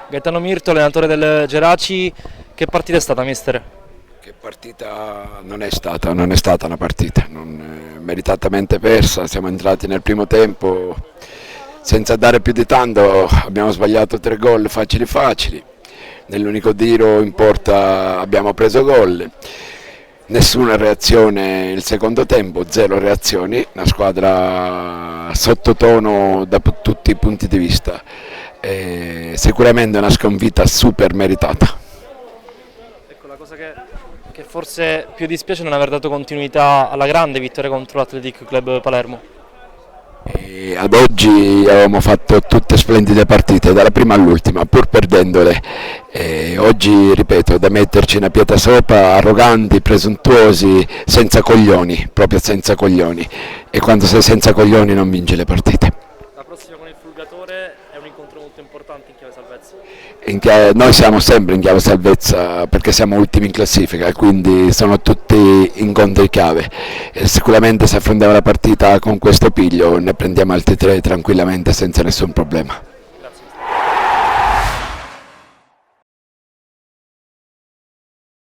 Gaetano Mirto, allenatore del Geraci, che partita è stata, mister? Che partita non è stata una partita, meritatamente persa, siamo entrati nel primo tempo senza dare più di tanto, abbiamo sbagliato 3 gol facili, nell'unico tiro in porta abbiamo preso gol, nessuna reazione il secondo tempo, zero reazioni, una squadra sottotono da tutti i punti di vista, sicuramente una sconfitta super meritata. Ecco, la cosa che forse più dispiace è non aver dato continuità alla grande vittoria contro l'Athletic Club Palermo. E ad oggi avevamo fatto tutte splendide partite, dalla prima all'ultima, pur perdendole. E oggi, ripeto, da metterci una pietra sopra, arroganti, presuntuosi, senza coglioni, proprio senza coglioni. E quando sei senza coglioni non vinci le partite. La prossima con il Fulgatore è un incontro molto importante in chiave salvezza. Noi siamo sempre in chiave salvezza perché siamo ultimi in classifica e quindi sono tutti incontri chiave. E sicuramente se affrontiamo la partita con questo piglio ne prendiamo altri 3 tranquillamente senza nessun problema.